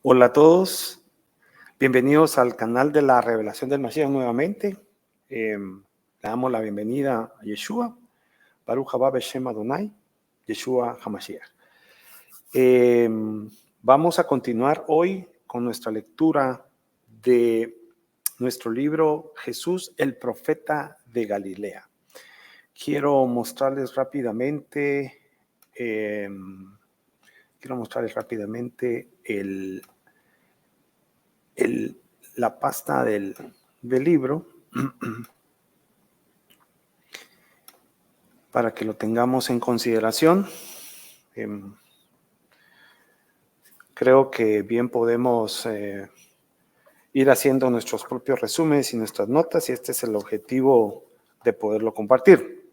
Hola a todos, bienvenidos al canal de la Revelación del Mashiach nuevamente. Le damos la bienvenida a Yeshua, Baruch haba b'Shem Adonai, Yeshua HaMashiach. Vamos a continuar hoy con nuestra lectura de nuestro libro Jesús, el profeta de Galilea. Quiero mostrarles rápidamente la pasta del libro para que lo tengamos en consideración. Creo que bien podemos ir haciendo nuestros propios resúmenes y nuestras notas, y este es el objetivo de poderlo compartir.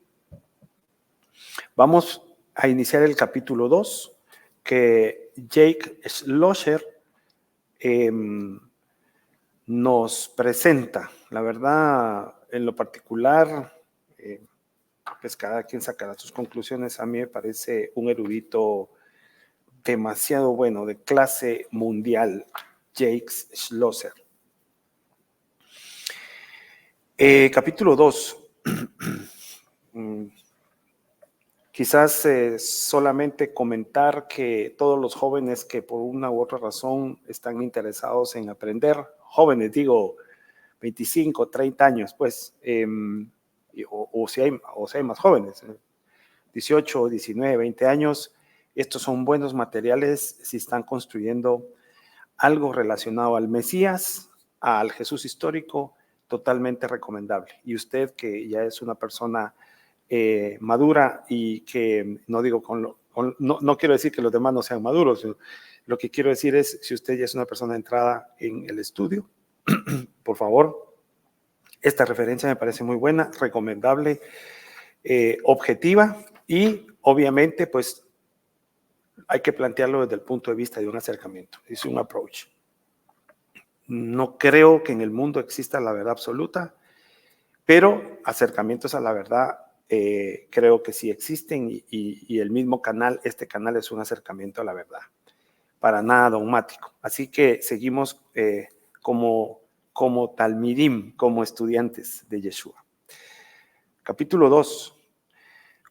Vamos a iniciar el capítulo 2, que Jake Schlosser nos presenta. La verdad, en lo particular, pues cada quien sacará sus conclusiones. A mí me parece un erudito demasiado bueno, de clase mundial, Jake Schlosser. Capítulo 2. Quizás solamente comentar que todos los jóvenes que por una u otra razón están interesados en aprender, jóvenes digo 25, 30 años, pues, o si hay más jóvenes, 18, 19, 20 años, estos son buenos materiales si están construyendo algo relacionado al Mesías, al Jesús histórico, totalmente recomendable. Y usted que ya es una persona madura y que no digo no quiero decir que los demás no sean maduros, lo que quiero decir es si usted ya es una persona entrada en el estudio, por favor, esta referencia me parece muy buena, recomendable, objetiva, y obviamente pues hay que plantearlo desde el punto de vista de un acercamiento, es un approach. No creo que en el mundo exista la verdad absoluta, pero acercamientos a la verdad creo que sí existen, y el mismo canal, este canal es un acercamiento a la verdad, para nada dogmático. Así que seguimos como talmidim, como estudiantes de Yeshua. Capítulo 2.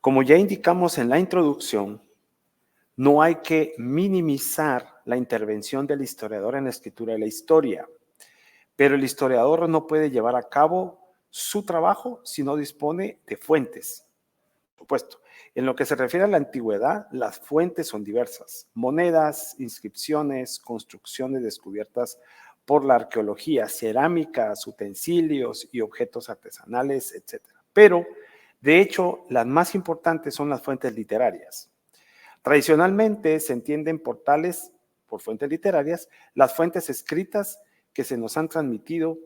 Como ya indicamos en la introducción, no hay que minimizar la intervención del historiador en la escritura de la historia, pero el historiador no puede llevar a cabo su trabajo si no dispone de fuentes. Por supuesto, en lo que se refiere a la antigüedad, las fuentes son diversas: monedas, inscripciones, construcciones descubiertas por la arqueología, cerámicas, utensilios y objetos artesanales, etc. Pero, de hecho, las más importantes son las fuentes literarias. Tradicionalmente se entienden por fuentes literarias, las fuentes escritas que se nos han transmitido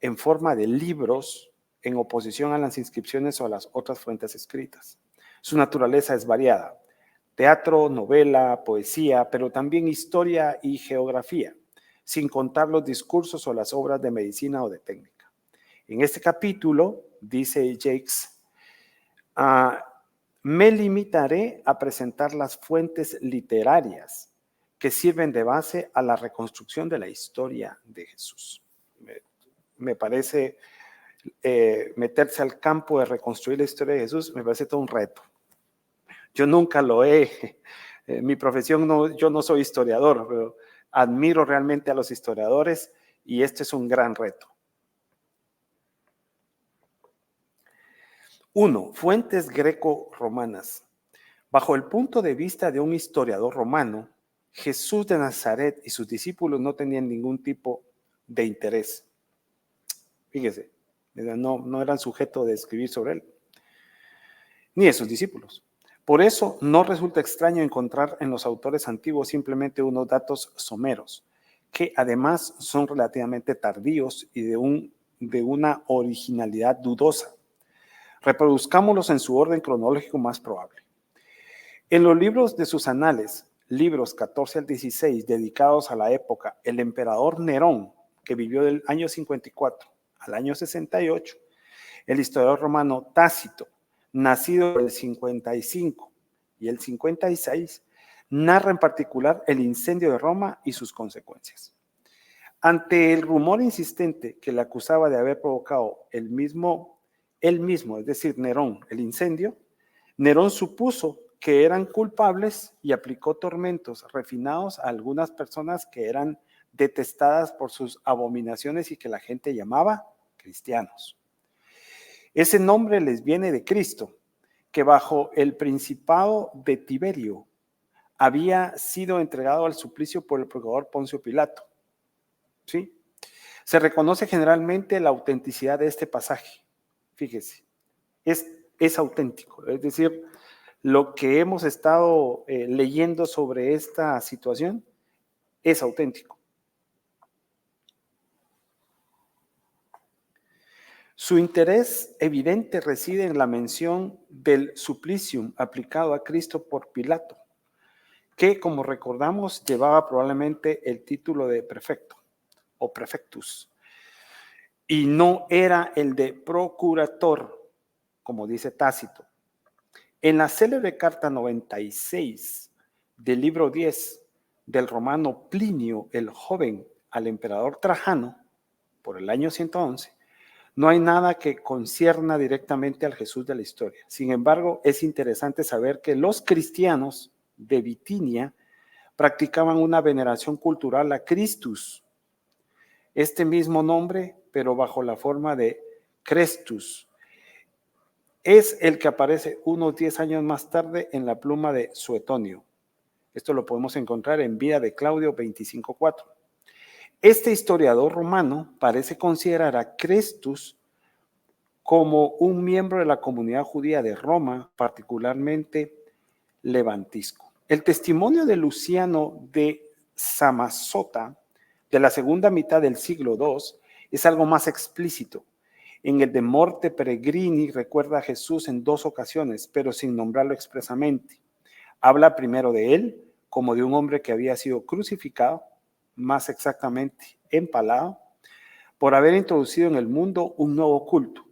en forma de libros, en oposición a las inscripciones o a las otras fuentes escritas. Su naturaleza es variada: teatro, novela, poesía, pero también historia y geografía, sin contar los discursos o las obras de medicina o de técnica. En este capítulo, dice Jakes, me limitaré a presentar las fuentes literarias que sirven de base a la reconstrucción de la historia de Jesús. Me parece meterse al campo de reconstruir la historia de Jesús, me parece todo un reto. Yo nunca lo he, mi profesión, yo no soy historiador, pero admiro realmente a los historiadores, y este es un gran reto. 1. Fuentes greco-romanas. Bajo el punto de vista de un historiador romano, Jesús de Nazaret y sus discípulos no tenían ningún tipo de interés. Fíjese, no eran sujeto de escribir sobre él, ni de sus discípulos. Por eso no resulta extraño encontrar en los autores antiguos simplemente unos datos someros, que además son relativamente tardíos y de una originalidad dudosa. Reproduzcámoslos en su orden cronológico más probable. En los libros de sus anales, libros 14 al 16, dedicados a la época, el emperador Nerón, que vivió del año 54 al año 68, el historiador romano Tácito, nacido el 55 y el 56, narra en particular el incendio de Roma y sus consecuencias. Ante el rumor insistente que le acusaba de haber provocado él mismo, es decir, Nerón, el incendio, Nerón supuso que eran culpables y aplicó tormentos refinados a algunas personas que eran detestadas por sus abominaciones y que la gente llamaba cristianos. Ese nombre les viene de Cristo, que bajo el principado de Tiberio había sido entregado al suplicio por el procurador Poncio Pilato. ¿Sí? Se reconoce generalmente la autenticidad de este pasaje. Fíjese, es auténtico, es decir, lo que hemos estado leyendo sobre esta situación es auténtico. Su interés evidente reside en la mención del suplicium aplicado a Cristo por Pilato, que, como recordamos, llevaba probablemente el título de prefecto o prefectus, y no era el de procurator, como dice Tácito. En la célebre carta 96 del libro 10 del romano Plinio el Joven al emperador Trajano, por el año 111, no hay nada que concierna directamente al Jesús de la historia. Sin embargo, es interesante saber que los cristianos de Bitinia practicaban una veneración cultural a Christus, este mismo nombre, pero bajo la forma de Crestus. Es el que aparece unos 10 años más tarde en la pluma de Suetonio. Esto lo podemos encontrar en Vida de Claudio 25:4. Este historiador romano parece considerar a Crestus como un miembro de la comunidad judía de Roma, particularmente levantisco. El testimonio de Luciano de Samosata de la segunda mitad del siglo II es algo más explícito. En el de Morte Peregrini recuerda a Jesús en 2 ocasiones, pero sin nombrarlo expresamente. Habla primero de él como de un hombre que había sido crucificado, más exactamente empalado, por haber introducido en el mundo un nuevo culto.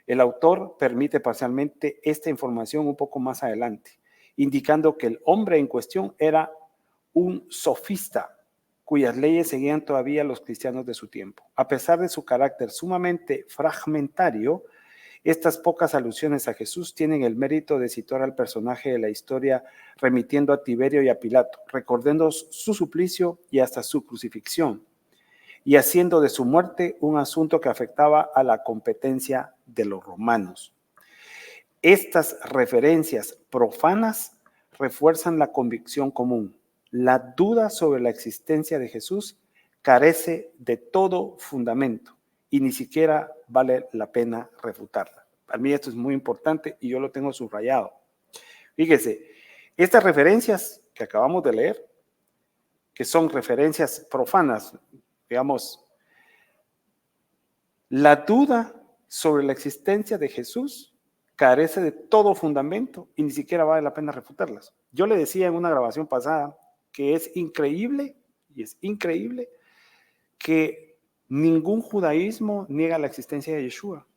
El autor permite parcialmente esta información un poco más adelante, indicando que el hombre en cuestión era un sofista, cuyas leyes seguían todavía los cristianos de su tiempo. A pesar de su carácter sumamente fragmentario, estas pocas alusiones a Jesús tienen el mérito de situar al personaje de la historia remitiendo a Tiberio y a Pilato, recordando su suplicio y hasta su crucifixión, y haciendo de su muerte un asunto que afectaba a la competencia de los romanos. Estas referencias profanas refuerzan la convicción común. La duda sobre la existencia de Jesús carece de todo fundamento y ni siquiera vale la pena refutarla. Para mí esto es muy importante y yo lo tengo subrayado. Fíjese, estas referencias que acabamos de leer, que son referencias profanas, digamos, la duda sobre la existencia de Jesús carece de todo fundamento y ni siquiera vale la pena refutarlas. Yo le decía en una grabación pasada que es increíble, y es increíble, que ningún judaísmo niega la existencia de Yeshua.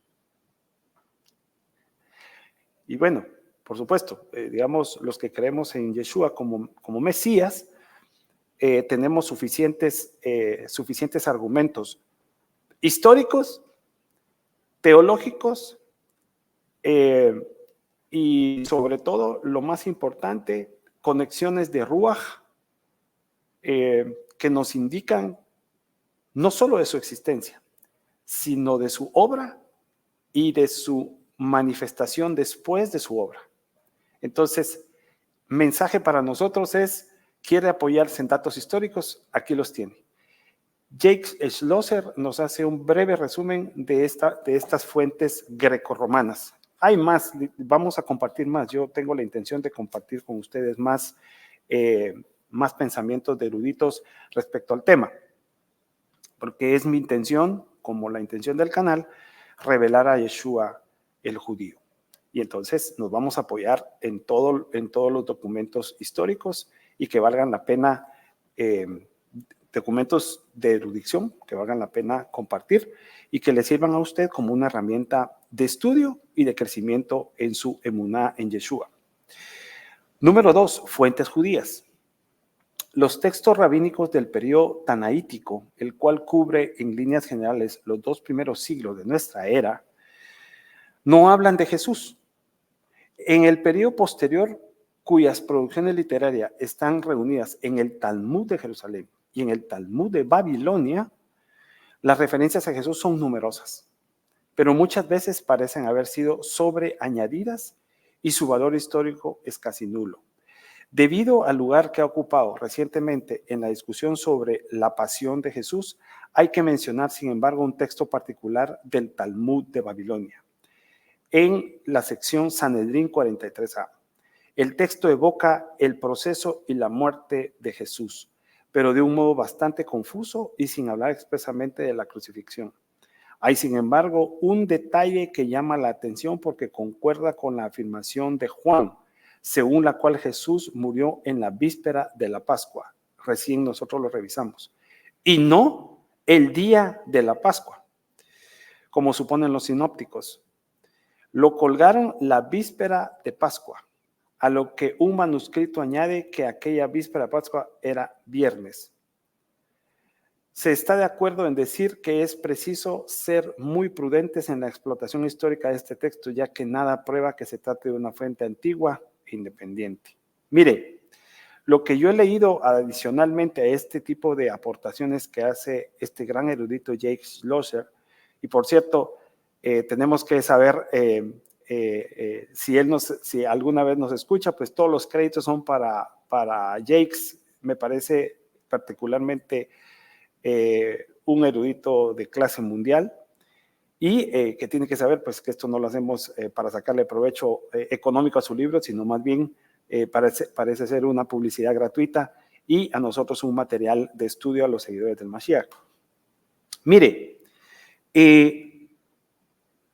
Y bueno, por supuesto, digamos, los que creemos en Yeshua como Mesías, tenemos suficientes argumentos históricos, teológicos, y sobre todo, lo más importante, conexiones de Ruach, que nos indican no solo de su existencia, sino de su obra y de su manifestación después de su obra. Entonces, mensaje para nosotros es, ¿quiere apoyarse en datos históricos? Aquí los tiene. Jake Schlosser nos hace un breve resumen de estas fuentes grecorromanas. Hay más, vamos a compartir más. Yo tengo la intención de compartir con ustedes más pensamientos de eruditos respecto al tema, porque es mi intención, como la intención del canal, revelar a Yeshua el judío. Y entonces nos vamos a apoyar en todos los documentos históricos y que valgan la pena, documentos de erudición que valgan la pena compartir y que le sirvan a usted como una herramienta de estudio y de crecimiento en su emuná en Yeshua. Número 2, fuentes judías. Los textos rabínicos del periodo tanaítico, el cual cubre en líneas generales los 2 primeros siglos de nuestra era, no hablan de Jesús. En el periodo posterior, cuyas producciones literarias están reunidas en el Talmud de Jerusalén y en el Talmud de Babilonia, las referencias a Jesús son numerosas, pero muchas veces parecen haber sido sobreañadidas y su valor histórico es casi nulo. Debido al lugar que ha ocupado recientemente en la discusión sobre la pasión de Jesús, hay que mencionar, sin embargo, un texto particular del Talmud de Babilonia, en la sección Sanedrín 43a. El texto evoca el proceso y la muerte de Jesús, pero de un modo bastante confuso y sin hablar expresamente de la crucifixión. Hay, sin embargo, un detalle que llama la atención porque concuerda con la afirmación de Juan, según la cual Jesús murió en la víspera de la Pascua. Recién nosotros lo revisamos. Y no el día de la Pascua, como suponen los sinópticos. Lo colgaron la víspera de Pascua, a lo que un manuscrito añade que aquella víspera de Pascua era viernes. Se está de acuerdo en decir que es preciso ser muy prudentes en la explotación histórica de este texto, ya que nada prueba que se trate de una fuente antigua e independiente. Mire, lo que yo he leído adicionalmente a este tipo de aportaciones que hace este gran erudito Jake Schlosser, y por cierto, tenemos que saber si alguna vez nos escucha, pues todos los créditos son para Jake. Me parece particularmente un erudito de clase mundial y que tiene que saber pues que esto no lo hacemos para sacarle provecho económico a su libro, sino más bien parece ser una publicidad gratuita y a nosotros un material de estudio a los seguidores del Mashiach. Mire,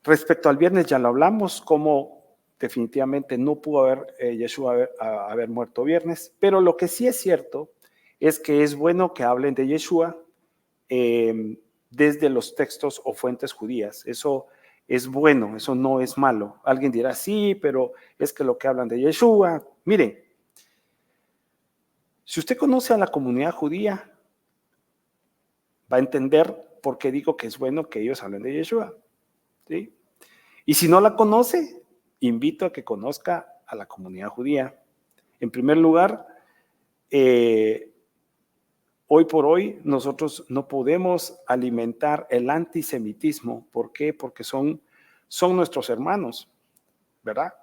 respecto al viernes ya lo hablamos, como definitivamente no pudo haber Yeshua haber muerto viernes, pero lo que sí es cierto es que es bueno que hablen de Yeshua desde los textos o fuentes judías. Eso es bueno, eso no es malo. Alguien dirá, sí, pero es que lo que hablan de Yeshua. Miren, si usted conoce a la comunidad judía, va a entender por qué digo que es bueno que ellos hablen de Yeshua, ¿sí? Y si no la conoce, invito a que conozca a la comunidad judía. En primer lugar, hoy por hoy nosotros no podemos alimentar el antisemitismo. ¿Por qué? Porque son nuestros hermanos, ¿verdad?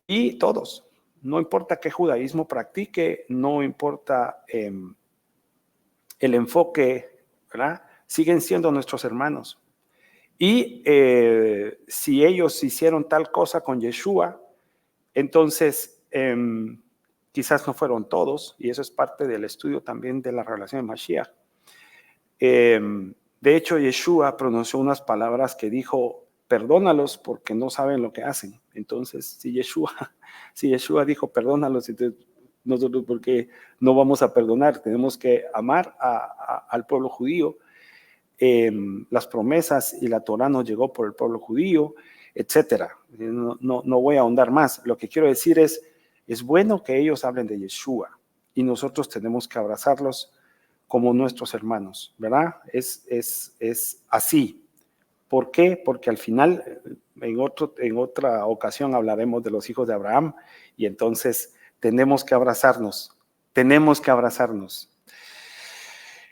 Y todos, no importa qué judaísmo practique, no importa el enfoque, ¿verdad? Siguen siendo nuestros hermanos. Y si ellos hicieron tal cosa con Yeshua, entonces quizás no fueron todos, y eso es parte del estudio también de la relación de Mashiach. De hecho, Yeshua pronunció unas palabras que dijo, perdónalos porque no saben lo que hacen. Entonces, si Yeshua dijo, perdónalos, entonces nosotros, ¿por qué no vamos a perdonar? Tenemos que amar al pueblo judío. Las promesas y la Torá nos llegó por el pueblo judío, etcétera. No voy a ahondar más. Lo que quiero decir es bueno que ellos hablen de Yeshua y nosotros tenemos que abrazarlos como nuestros hermanos, ¿verdad? Es así. ¿Por qué? Porque al final, en otra ocasión hablaremos de los hijos de Abraham y entonces tenemos que abrazarnos.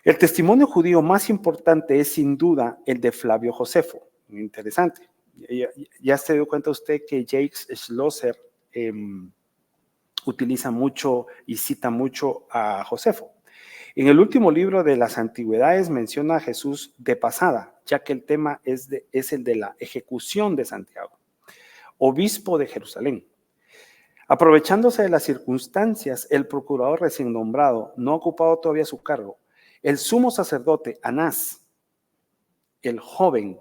El testimonio judío más importante es sin duda el de Flavio Josefo. Muy interesante. Ya se dio cuenta usted que Jake Schlosser utiliza mucho y cita mucho a Josefo. En el último libro de las antigüedades menciona a Jesús de pasada, ya que el tema es el de la ejecución de Santiago, obispo de Jerusalén. Aprovechándose de las circunstancias, el procurador recién nombrado no ha ocupado todavía su cargo. El sumo sacerdote Anás, el joven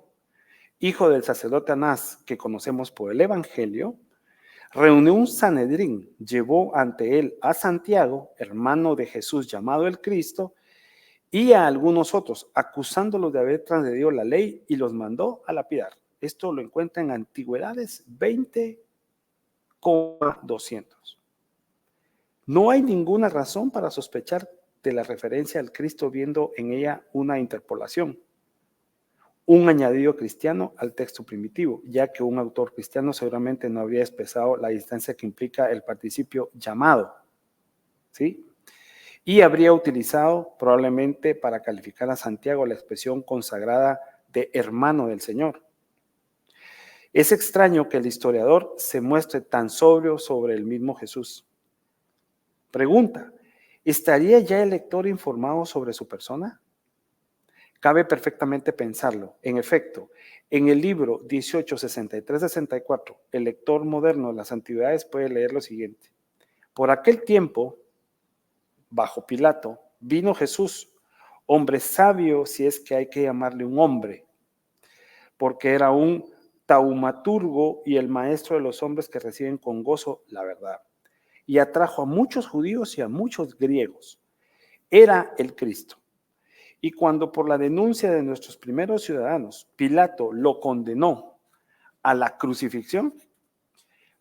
hijo del sacerdote Anás que conocemos por el Evangelio, reunió un Sanedrín, llevó ante él a Santiago, hermano de Jesús llamado el Cristo, y a algunos otros, acusándolos de haber transgredido la ley y los mandó a lapidar. Esto lo encuentra en Antigüedades 20,200. No hay ninguna razón para sospechar de la referencia al Cristo viendo en ella una interpolación, un añadido cristiano al texto primitivo, ya que un autor cristiano seguramente no habría expresado la distancia que implica el participio llamado, ¿sí? Y habría utilizado probablemente para calificar a Santiago la expresión consagrada de hermano del Señor. Es extraño que el historiador se muestre tan sobrio sobre el mismo Jesús. Pregunta, ¿estaría ya el lector informado sobre su persona? Cabe perfectamente pensarlo. En efecto, en el libro 1863-64, el lector moderno de las antigüedades puede leer lo siguiente. Por aquel tiempo, bajo Pilato, vino Jesús, hombre sabio, si es que hay que llamarle un hombre, porque era un taumaturgo y el maestro de los hombres que reciben con gozo la verdad. Y atrajo a muchos judíos y a muchos griegos. Era el Cristo. Y cuando por la denuncia de nuestros primeros ciudadanos, Pilato lo condenó a la crucifixión,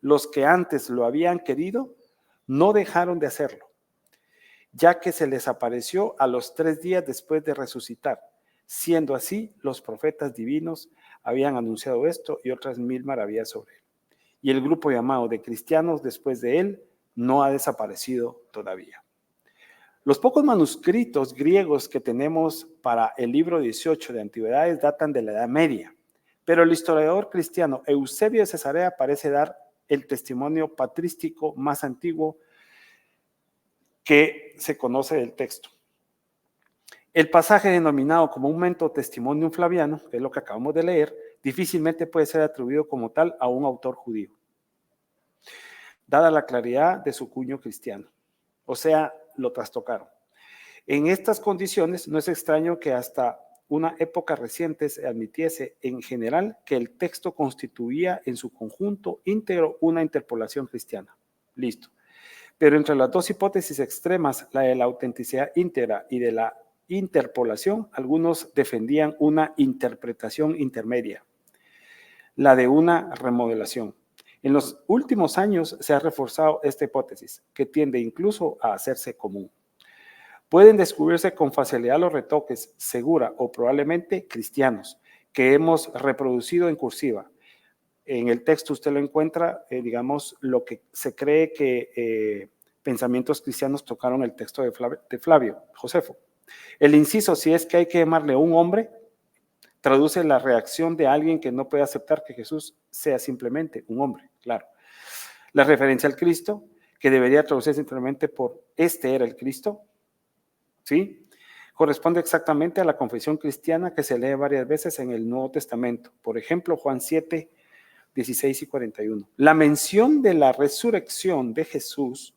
los que antes lo habían querido no dejaron de hacerlo, ya que se les apareció a los 3 días después de resucitar. Siendo así, los profetas divinos habían anunciado esto y otras 1000 maravillas sobre él. Y el grupo llamado de cristianos después de él no ha desaparecido todavía. Los pocos manuscritos griegos que tenemos para el libro 18 de Antigüedades datan de la Edad Media, pero el historiador cristiano Eusebio de Cesarea parece dar el testimonio patrístico más antiguo que se conoce del texto. El pasaje denominado comúnmente Testimonium Flaviano, que es lo que acabamos de leer, difícilmente puede ser atribuido como tal a un autor judío, dada la claridad de su cuño cristiano. O sea, lo trastocaron. En estas condiciones, no es extraño que hasta una época reciente se admitiese en general que el texto constituía en su conjunto íntegro una interpolación cristiana. Listo. Pero entre las dos hipótesis extremas, la de la autenticidad íntegra y de la interpolación, algunos defendían una interpretación intermedia, la de una remodelación. En los últimos años se ha reforzado esta hipótesis, que tiende incluso a hacerse común. Pueden descubrirse con facilidad los retoques, segura o probablemente cristianos, que hemos reproducido en cursiva. En el texto usted lo encuentra, digamos, lo que se cree que pensamientos cristianos tocaron el texto de Flavio Josefo. El inciso, si es que hay que llamarle un hombre, traduce la reacción de alguien que no puede aceptar que Jesús sea simplemente un hombre, claro. La referencia al Cristo, que debería traducirse simplemente por este era el Cristo, ¿sí? Corresponde exactamente a la confesión cristiana que se lee varias veces en el Nuevo Testamento. Por ejemplo, Juan 7, 16 y 41. La mención de la resurrección de Jesús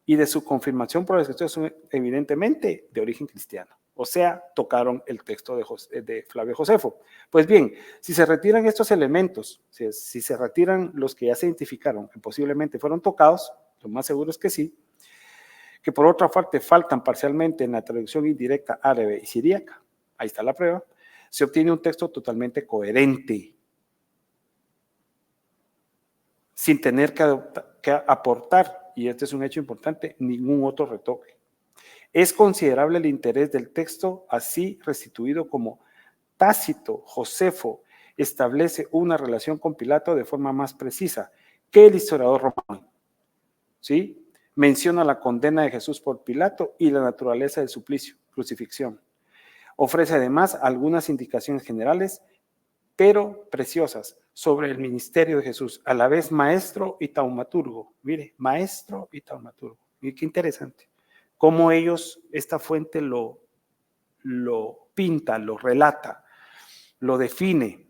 y de su confirmación por las Escrituras son evidentemente de origen cristiano. O sea, tocaron el texto de Flavio Josefo. Pues bien, si se retiran estos elementos, si se retiran los que ya se identificaron, que posiblemente fueron tocados, lo más seguro es que sí, que por otra parte faltan parcialmente en la traducción indirecta árabe y siríaca, ahí está la prueba, se obtiene un texto totalmente coherente, sin tener que aportar, y este es un hecho importante, ningún otro retoque. Es considerable el interés del texto así restituido como Tácito, Josefo, establece una relación con Pilato de forma más precisa que el historiador romano, ¿sí? Menciona la condena de Jesús por Pilato y la naturaleza del suplicio, crucifixión. Ofrece además algunas indicaciones generales, pero preciosas, sobre el ministerio de Jesús, a la vez maestro y taumaturgo. Mire, maestro y taumaturgo. Mire qué interesante. Cómo ellos, esta fuente lo pinta, lo relata, lo define.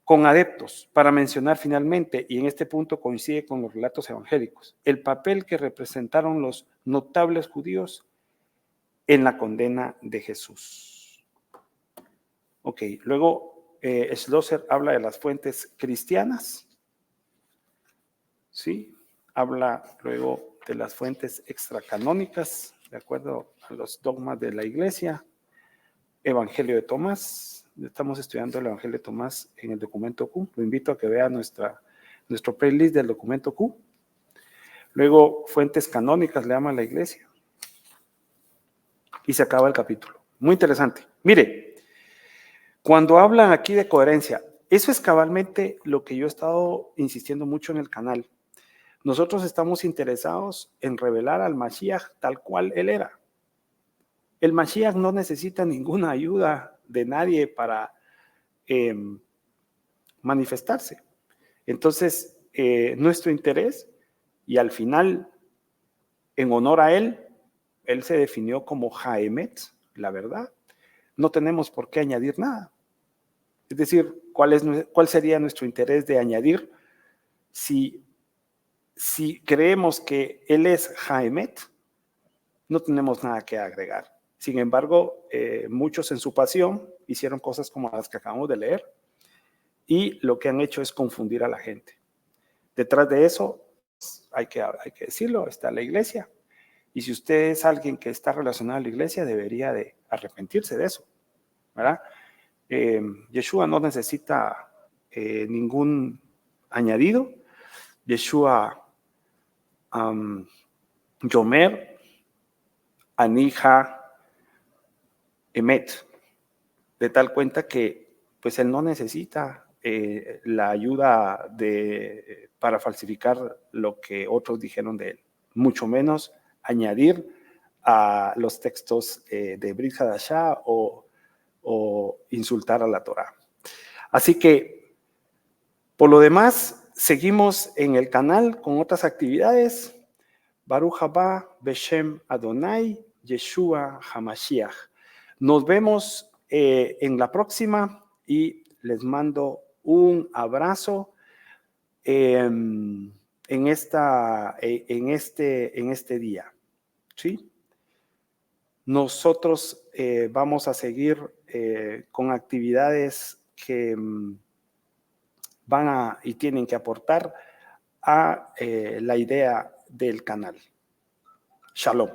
Con adeptos, para mencionar finalmente, y en este punto coincide con los relatos evangélicos, el papel que representaron los notables judíos en la condena de Jesús. Ok, luego Schlosser habla de las fuentes cristianas, ¿sí? Habla luego de las fuentes extracanónicas, de acuerdo a los dogmas de la Iglesia, Evangelio de Tomás. Estamos estudiando el Evangelio de Tomás en el documento Q. Lo invito a que vea nuestro playlist del documento Q. Luego, fuentes canónicas le llama a la iglesia. Y se acaba el capítulo. Muy interesante. Mire, cuando hablan aquí de coherencia, eso es cabalmente lo que yo he estado insistiendo mucho en el canal. Nosotros estamos interesados en revelar al Mashiach tal cual él era. El Mashiach no necesita ninguna ayuda de nadie para manifestarse. Entonces, nuestro interés, y al final, en honor a él se definió como Haemet, la verdad. No tenemos por qué añadir nada. Es decir, ¿cuál sería nuestro interés de añadir si creemos que él es Haemet? No tenemos nada que agregar. Sin embargo, muchos en su pasión hicieron cosas como las que acabamos de leer y lo que han hecho es confundir a la gente. Detrás de eso, hay que decirlo, está la iglesia. Y si usted es alguien que está relacionado a la iglesia, debería de arrepentirse de eso, ¿verdad? Yeshua no necesita ningún añadido. Yeshua Yomer Anija Emet, de tal cuenta que pues él no necesita la ayuda para falsificar lo que otros dijeron de él, mucho menos añadir a los textos de Brit Hadashah o insultar a la Torah. Así que, por lo demás, seguimos en el canal con otras actividades. Baruch haba Beshem Adonai Yeshua HaMashiach. Nos vemos en la próxima y les mando un abrazo en este día. ¿Sí? Nosotros vamos a seguir con actividades que van y tienen que aportar a la idea del canal. Shalom.